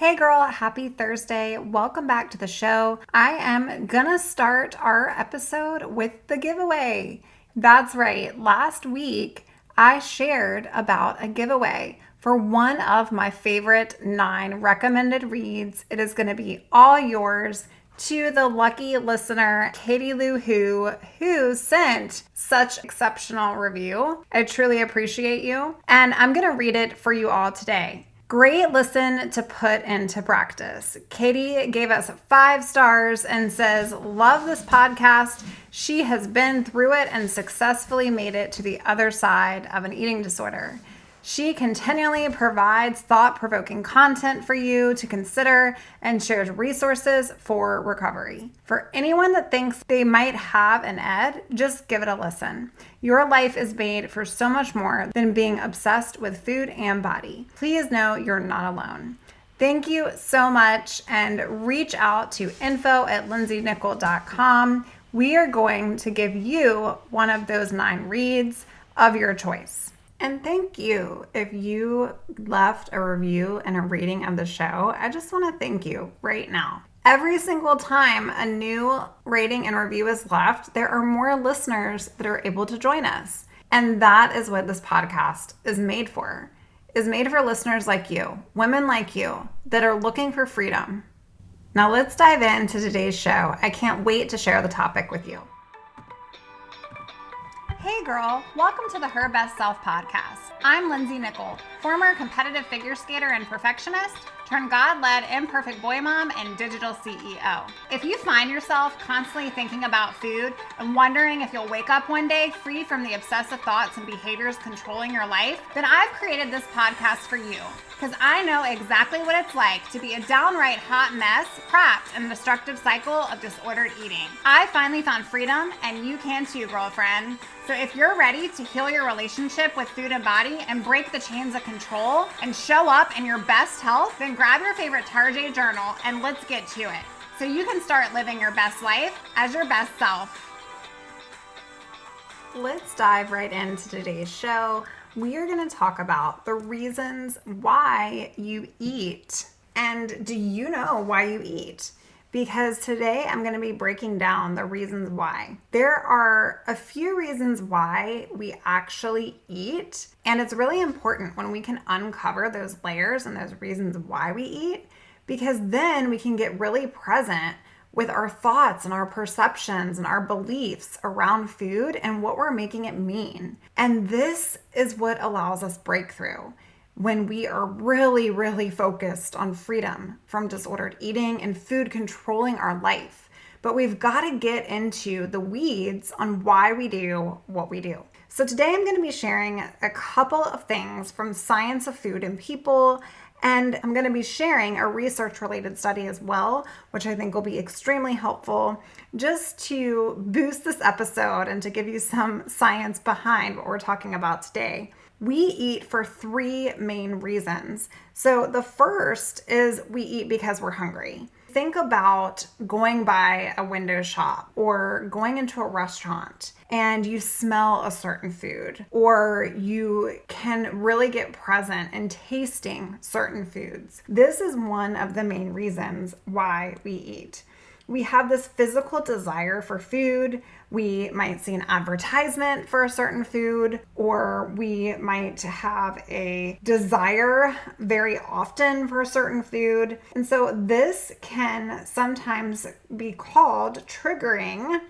Hey girl, happy Thursday. Welcome back to the show. I am gonna start our episode with the giveaway. That's right. Last week, I shared about a giveaway for one of my favorite 9 recommended reads. It is gonna be all yours to the lucky listener, Katie Lou who sent such exceptional review. I truly appreciate you. And I'm gonna read it for you all today. Great listen to put into practice. Katie gave us 5 stars and says, love this podcast. She has been through it and successfully made it to the other side of an eating disorder. She continually provides thought-provoking content for you to consider and shares resources for recovery. For anyone that thinks they might have an ed, just give it a listen. Your life is made for so much more than being obsessed with food and body. Please know you're not alone. Thank you so much, and reach out to info@lindsaynickel.com. We are going to give you one of those 9 reads of your choice. And thank you if you left a review and a rating of the show. I just want to thank you right now. Every single time a new rating and review is left, there are more listeners that are able to join us. And that is what this podcast is made for. It's made for listeners like you, women like you, that are looking for freedom. Now let's dive into today's show. I can't wait to share the topic with you. Hey girl, welcome to the Her Best Self podcast. I'm Lindsay Nickel, former competitive figure skater and perfectionist, turned God-led imperfect boy mom and digital CEO. If you find yourself constantly thinking about food and wondering if you'll wake up one day free from the obsessive thoughts and behaviors controlling your life, then I've created this podcast for you. Because I know exactly what it's like to be a downright hot mess, trapped in a destructive cycle of disordered eating. I finally found freedom, and you can too, girlfriend. So if you're ready to heal your relationship with food and body and break the chains of control and show up in your best health, then grab your favorite Tarjay journal and let's get to it. So you can start living your best life as your best self. Let's dive right into today's show. We are going to talk about the reasons why you eat. And do you know why you eat? Because today I'm going to be breaking down the reasons why. There are a few reasons why we actually eat, and it's really important when we can uncover those layers and those reasons why we eat, because then we can get really present with our thoughts and our perceptions and our beliefs around food and what we're making it mean. And this is what allows us breakthrough when we are really, really focused on freedom from disordered eating and food controlling our life. But we've got to get into the weeds on why we do what we do. So today I'm going to be sharing a couple of things from Science of Food and People, and I'm going to be sharing a research-related study as well, which I think will be extremely helpful just to boost this episode and to give you some science behind what we're talking about today. We eat for 3 main reasons. So the first is we eat because we're hungry. Think about going by a window shop or going into a restaurant and you smell a certain food, or you can really get present in tasting certain foods. This is one of the main reasons why we eat. We have this physical desire for food. We might see an advertisement for a certain food, or we might have a desire very often for a certain food. And so this can sometimes be called triggering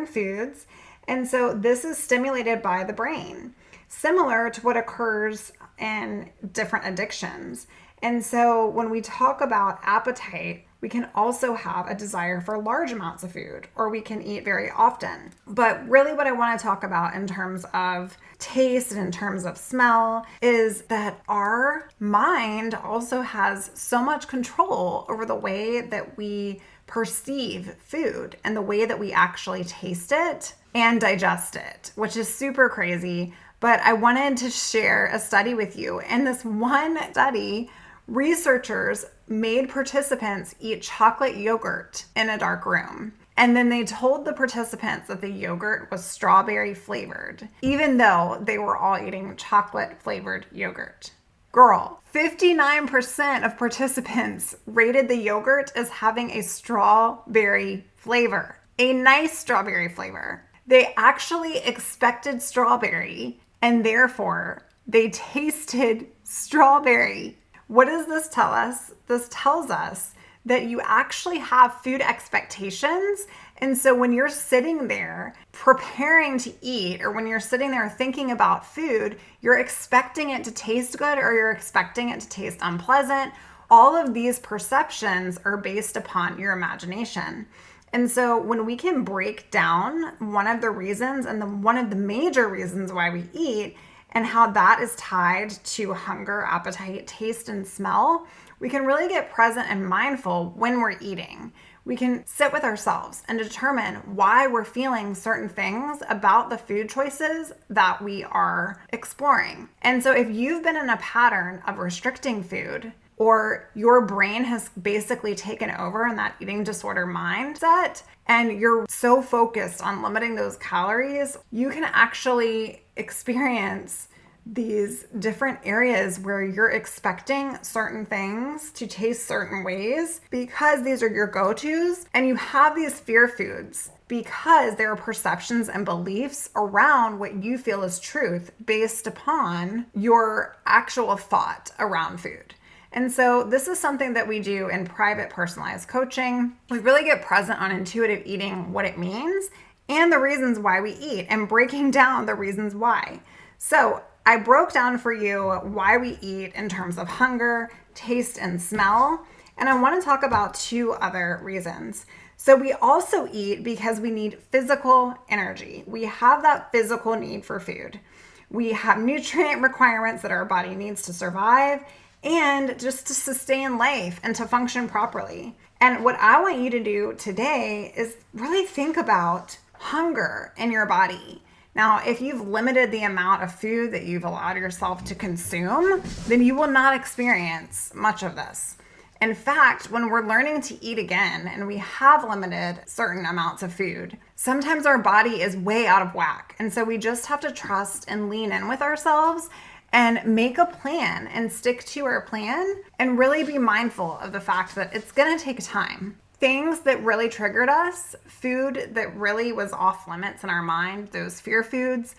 foods. And so this is stimulated by the brain, similar to what occurs in different addictions. And so when we talk about appetite, we can also have a desire for large amounts of food, or we can eat very often. But really what I want to talk about in terms of taste and in terms of smell is that our mind also has so much control over the way that we perceive food and the way that we actually taste it and digest it, which is super crazy. But I wanted to share a study with you. In this one study, researchers made participants eat chocolate yogurt in a dark room. And then they told the participants that the yogurt was strawberry flavored, even though they were all eating chocolate flavored yogurt. Girl, 59% of participants rated the yogurt as having a strawberry flavor, a nice strawberry flavor. They actually expected strawberry and therefore they tasted strawberry. What does this tell us? This tells us that you actually have food expectations. And so when you're sitting there preparing to eat, or when you're sitting there thinking about food, you're expecting it to taste good or you're expecting it to taste unpleasant. All of these perceptions are based upon your imagination. And so when we can break down one of the reasons and one of the major reasons why we eat and how that is tied to hunger, appetite, taste, and smell, we can really get present and mindful when we're eating. We can sit with ourselves and determine why we're feeling certain things about the food choices that we are exploring. And so if you've been in a pattern of restricting food, or your brain has basically taken over in that eating disorder mindset, and you're so focused on limiting those calories, you can actually experience these different areas where you're expecting certain things to taste certain ways because these are your go-tos, and you have these fear foods because there are perceptions and beliefs around what you feel is truth based upon your actual thought around food. And so this is something that we do in private personalized coaching. We really get present on intuitive eating, what it means, and the reasons why we eat, and breaking down the reasons why. So I broke down for you why we eat in terms of hunger, taste, and smell. And I want to talk about two other reasons. So we also eat because we need physical energy. We have that physical need for food. We have nutrient requirements that our body needs to survive and just to sustain life and to function properly. And what I want you to do today is really think about hunger in your body. Now, if you've limited the amount of food that you've allowed yourself to consume, then you will not experience much of this. In fact, when we're learning to eat again and we have limited certain amounts of food, sometimes our body is way out of whack. And so we just have to trust and lean in with ourselves and make a plan and stick to our plan and really be mindful of the fact that it's going to take time. Things that really triggered us, food that really was off limits in our mind, those fear foods,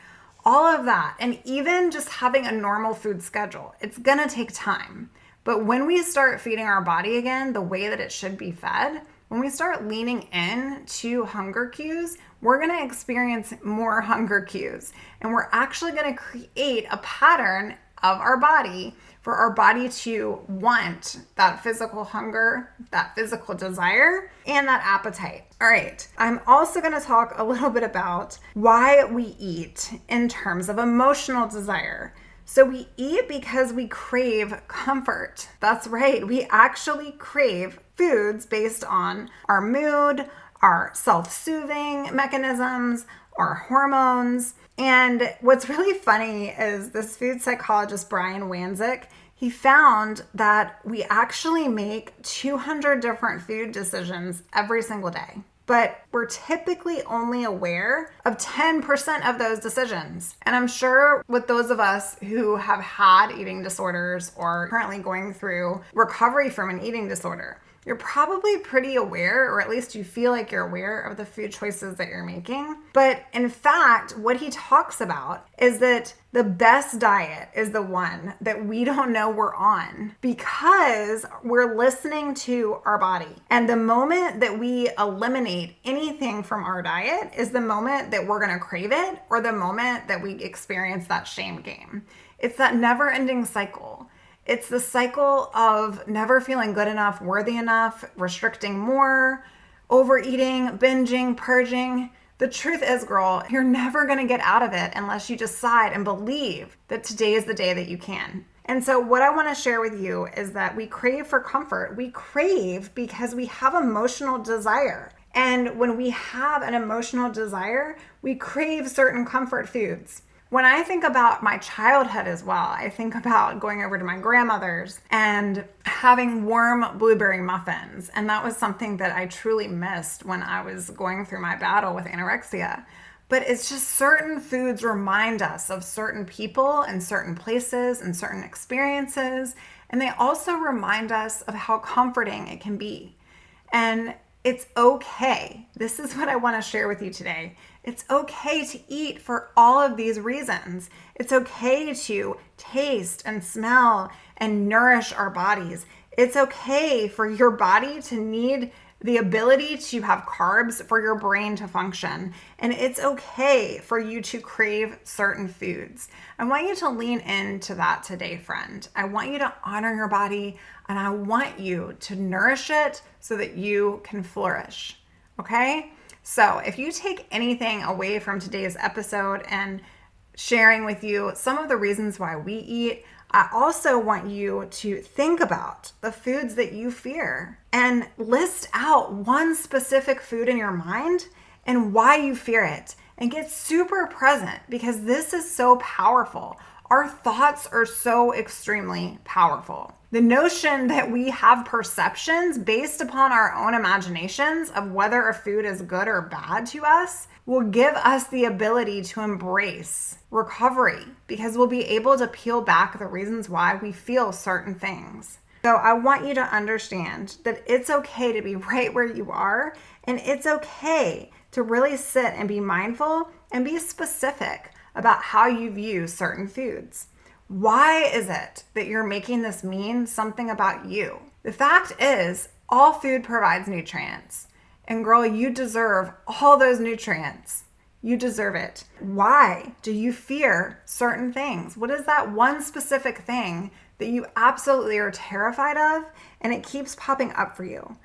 all of that, and even just having a normal food schedule, it's going to take time. But when we start feeding our body again the way that it should be fed, when we start leaning in to hunger cues, we're going to experience more hunger cues. And we're actually going to create a pattern of our body for our body to want that physical hunger, that physical desire, and that appetite. All right, I'm also going to talk a little bit about why we eat in terms of emotional desire. So we eat because we crave comfort. That's right. We actually crave foods based on our mood, our self-soothing mechanisms, our hormones. And what's really funny is this food psychologist, Brian Wanzik, he found that we actually make 200 different food decisions every single day. But we're typically only aware of 10% of those decisions. And I'm sure with those of us who have had eating disorders or currently going through recovery from an eating disorder, you're probably pretty aware, or at least you feel like you're aware of the food choices that you're making. But in fact, what he talks about is that the best diet is the one that we don't know we're on because we're listening to our body. And the moment that we eliminate anything from our diet is the moment that we're going to crave it, or the moment that we experience that shame game. It's that never-ending cycle. It's the cycle of never feeling good enough, worthy enough, restricting more, overeating, binging, purging. The truth is, girl, you're never going to get out of it unless you decide and believe that today is the day that you can. And so what I want to share with you is that we crave for comfort. We crave because we have emotional desire. And when we have an emotional desire, we crave certain comfort foods. When I think about my childhood as well, I think about going over to my grandmother's and having warm blueberry muffins. And that was something that I truly missed when I was going through my battle with anorexia. but it's just certain foods remind us of certain people and certain places and certain experiences. And they also remind us of how comforting it can be. And it's okay. This is what I want to share with you today. It's okay to eat for all of these reasons. It's okay to taste and smell and nourish our bodies. It's okay for your body to need the ability to have carbs for your brain to function. And it's okay for you to crave certain foods. I want you to lean into that today, friend. I want you to honor your body, and I want you to nourish it so that you can flourish. Okay? So if you take anything away from today's episode and sharing with you some of the reasons why we eat, I also want you to think about the foods that you fear and list out one specific food in your mind and why you fear it, and get super present, because this is so powerful. Our thoughts are so extremely powerful. The notion that we have perceptions based upon our own imaginations of whether a food is good or bad to us will give us the ability to embrace recovery, because we'll be able to peel back the reasons why we feel certain things. So I want you to understand that it's okay to be right where you are, and it's okay to really sit and be mindful and be specific about how you view certain foods. Why is it that you're making this mean something about you? The fact is, all food provides nutrients. And girl, you deserve all those nutrients. You deserve it. Why do you fear certain things? What is that one specific thing that you absolutely are terrified of and it keeps popping up for you?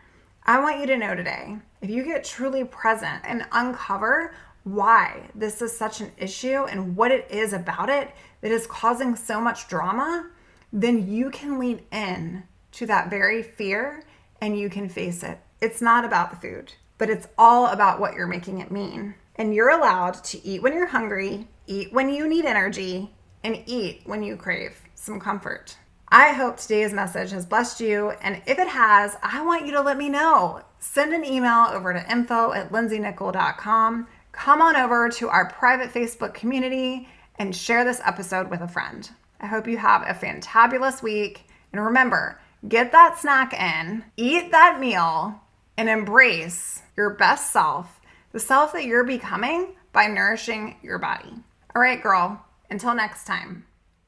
I want you to know today, if you get truly present and uncover why this is such an issue and what it is about it that is causing so much drama, then you can lean in to that very fear and you can face it. It's not about the food, but it's all about what you're making it mean. And you're allowed to eat when you're hungry, eat when you need energy, and eat when you crave some comfort. I hope today's message has blessed you, and if it has, I want you to let me know. Send an email over to info@lindsaynicol.com. Come on over to our private Facebook community and share this episode with a friend. I hope you have a fantabulous week, and remember, get that snack in, eat that meal, and embrace your best self, the self that you're becoming by nourishing your body. All right, girl, until next time,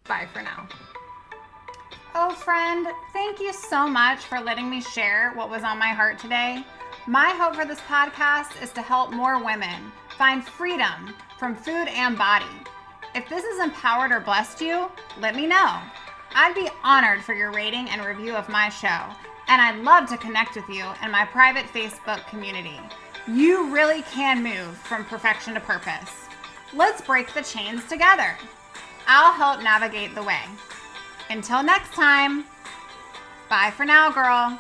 bye for now. Oh, friend, thank you so much for letting me share what was on my heart today. My hope for this podcast is to help more women find freedom from food and body. If this has empowered or blessed you, let me know. I'd be honored for your rating and review of my show, and I'd love to connect with you in my private Facebook community. You really can move from perfection to purpose. Let's break the chains together. I'll help navigate the way. Until next time, bye for now, girl.